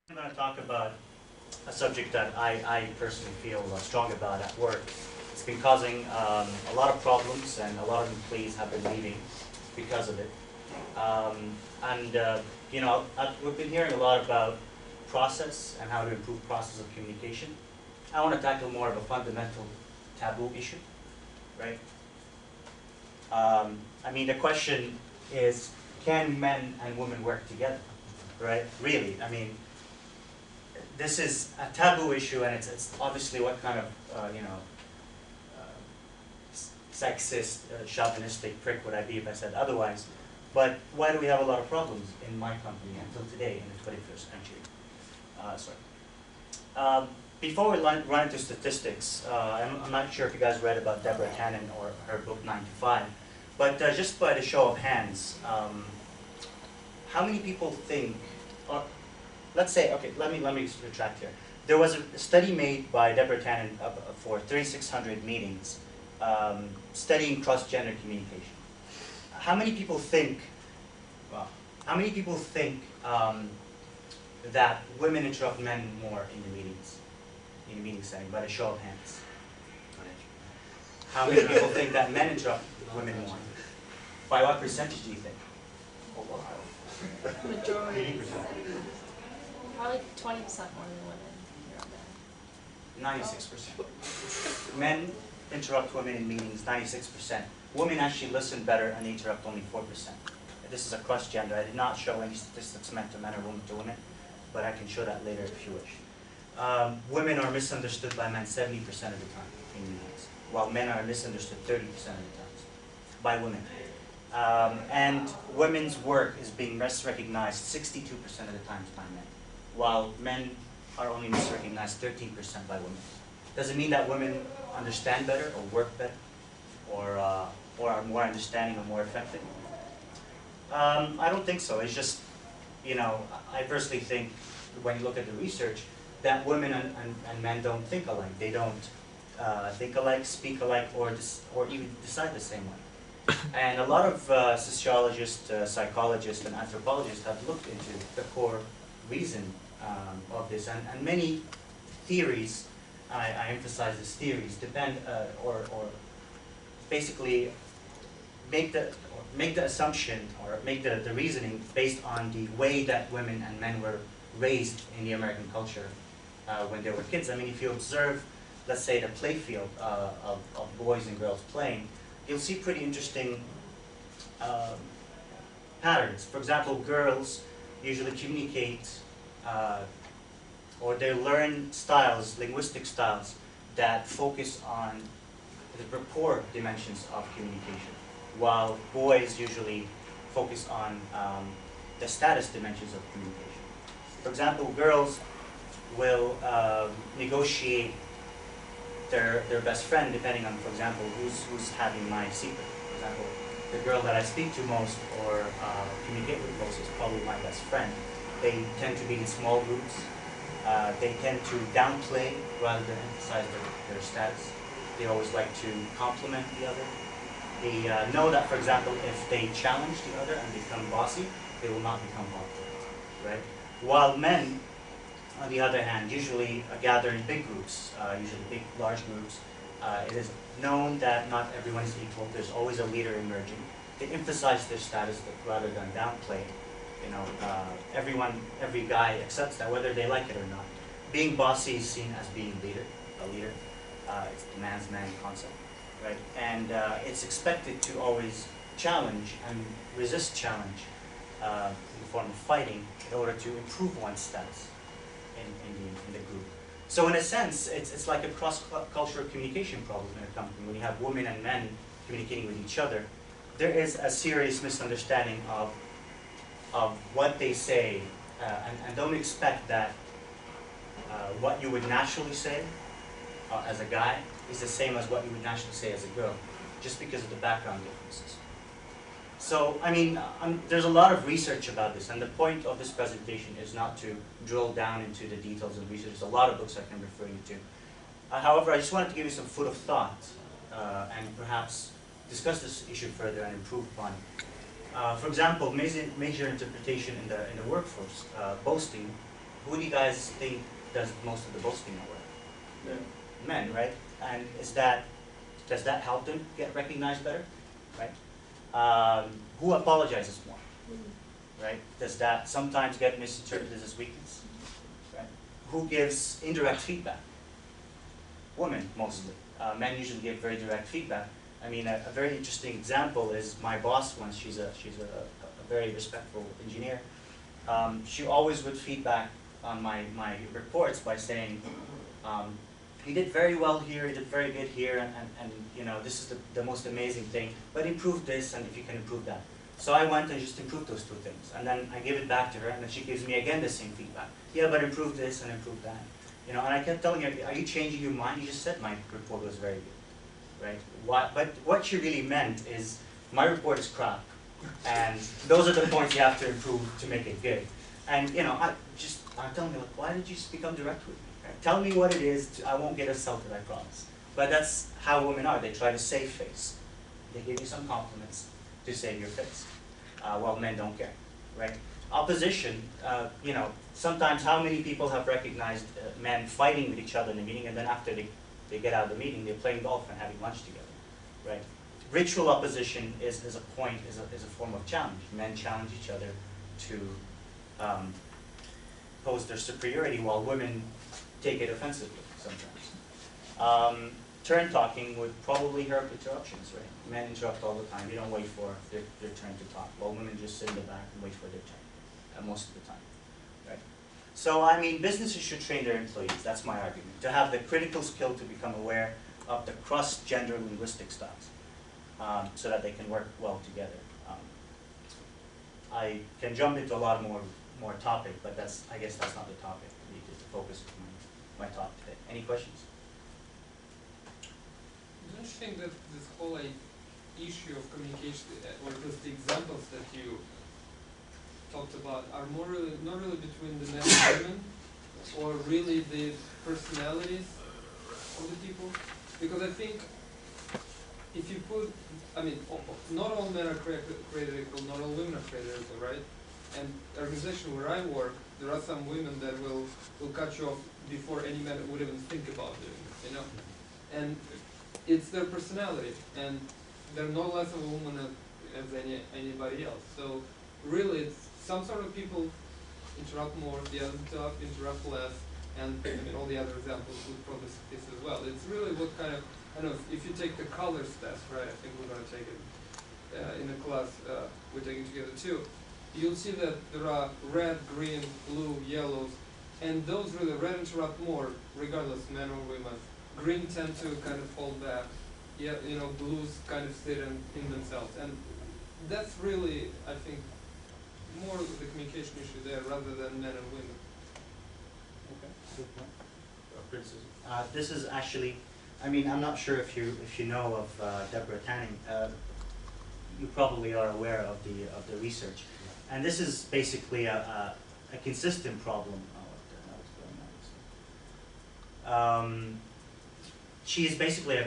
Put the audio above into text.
I'm going to talk about a subject that I personally feel strong about at work. It's been causing a lot of problems, and a lot of employees have been leaving because of it. And you know, we've been hearing a lot about process and how to improve process of communication. I want to tackle more of a fundamental taboo issue, right? I mean, the question is, can men and women work together, right? Really, I mean, this is a taboo issue, and it's obviously what kind of, sexist, chauvinistic prick would I be if I said otherwise. But why do we have a lot of problems in my company until today in the 21st century? Before we run into statistics, I'm not sure if you guys read about Deborah Tannen or her book 9 to 5, but just by the show of hands, how many people think, or let's say, okay, let me retract here. There was a study made by Deborah Tannen for 3,600 meetings studying cross-gender communication. How many people think, well, how many people think that women interrupt men more in the meetings, in the meeting setting, by the show of hands? How many people think that men interrupt women more? By what percentage do you think? Majority. Probably 20% more than women. 96%. Men interrupt women in meetings, 96%. Women actually listen better and they interrupt only 4%. This is across gender. I did not show any statistics meant to men or women to women, but I can show that later if you wish. Women are misunderstood by men 70% of the time in meetings, while men are misunderstood 30% of the times by women. And women's work is being misrecognized 62% of the times by men, while men are only misrecognized 13% by women. Does it mean that women understand better or work better or are more understanding or more effective? I don't think so. It's just, you know, I personally think when you look at the research that women and men don't think alike. They don't think alike, speak alike, or even decide the same way. And a lot of sociologists, psychologists, and anthropologists have looked into the core reason of this, and many theories, I emphasize this, theories depend or basically make the assumption or make the reasoning based on the way that women and men were raised in the American culture when they were kids. I mean, if you observe, let's say, the playfield of boys and girls playing, you'll see pretty interesting patterns. For example, girls usually communicate or they learn styles, linguistic styles, that focus on the rapport dimensions of communication, while boys usually focus on the status dimensions of communication. For example, girls will negotiate their best friend depending on, for example, who's having my secret. For example, the girl that I speak to most or communicate with most is probably my best friend. They tend to be in small groups. They tend to downplay rather than emphasize their status. They always like to compliment the other. They know that, for example, if they challenge the other and become bossy, they will not become popular, right? While men, on the other hand, usually gather in big groups, usually big, large groups. It is known that not everyone is equal. There's always a leader emerging. They emphasize their status rather than downplay. You know, every guy accepts that, whether they like it or not. Being bossy is seen as being a leader. It's the man's man concept, right? And it's expected to always challenge and resist challenge in the form of fighting in order to improve one's status in the group. So in a sense, it's like a cross-cultural communication problem in a company. When you have women and men communicating with each other, there is a serious misunderstanding of what they say, and don't expect that what you would naturally say as a guy is the same as what you would naturally say as a girl, just because of the background differences. So, I mean, there's a lot of research about this, and the point of this presentation is not to drill down into the details of research. There's a lot of books I can refer you to. However, I just wanted to give you some food of thought and perhaps discuss this issue further and improve upon it. For example, major interpretation in the workforce, boasting who do you guys think does most of the boasting at work? Yeah. Men, right? And does that help them get recognized better, right? Who apologizes more, right? Does that sometimes get misinterpreted as weakness, right? Who gives indirect feedback? Women, mostly. Men usually give very direct feedback. I mean, a very interesting example is my boss once, she's a very respectful engineer. She always would feedback on my reports by saying, you did very well here, you did very good here, and you know, this is the most amazing thing, but improve this, and if you can improve that. So I went and just improved those two things, and then I give it back to her, and then she gives me again the same feedback. Yeah, but improve this and improve that. You know, and I kept telling her, are you changing your mind? You just said my report was very good, right? But what she really meant is, my report is crap, and those are the points you have to improve to make it good. And you know, I'm telling her, like, why did you become direct with me? Right? Tell me what it is. I won't get assaulted, I promise. But that's how women are. They try to save face. They give you some compliments to save your face, while men don't care, right? Opposition, you know, sometimes how many people have recognized men fighting with each other in the meeting, and then after they get out of the meeting, they're playing golf and having lunch together, right? Ritual opposition is a form of challenge. Men challenge each other to pose their superiority, while women take it offensively sometimes. Turn talking would probably hurt interruptions, right? Men interrupt all the time. They don't wait for their turn to talk, while women just sit in the back and wait for their turn, most of the time, right? So, I mean, businesses should train their employees, that's my argument, to have the critical skill to become aware of the cross-gender linguistic styles, so that they can work well together. I can jump into a lot more topic, but I guess that's not the topic. It is the focus of my talk today. Any questions? Don't you think that this whole issue of communication, or just the examples that you talked about, are not really between the men and women, or really the personalities of the people? Because I think if you put, I mean, not all men are created equal, not all women are created equal, right? And the organization where I work, there are some women that will cut you off before any man would even think about doing it, you know? And it's their personality, and they're no less of a woman as anybody else. So really, it's some sort of people interrupt more, the others interrupt less, and I mean, all the other examples would probably this as well. It's really what kind of, I don't know, if you take the colors test, right, I think we're going to take it in the class we're taking together too, you'll see that there are red, green, blue, yellows, and those really, red interrupt more, regardless, men or women. Green tend to kind of fall back, yeah, you know, blues kind of sit in themselves. And that's really, I think, more of the communication issue there rather than men and women. Okay, good point. This is actually, I mean, I'm not sure if you know of Deborah Tanning. You probably are aware of the research, and this is basically a consistent problem. She is basically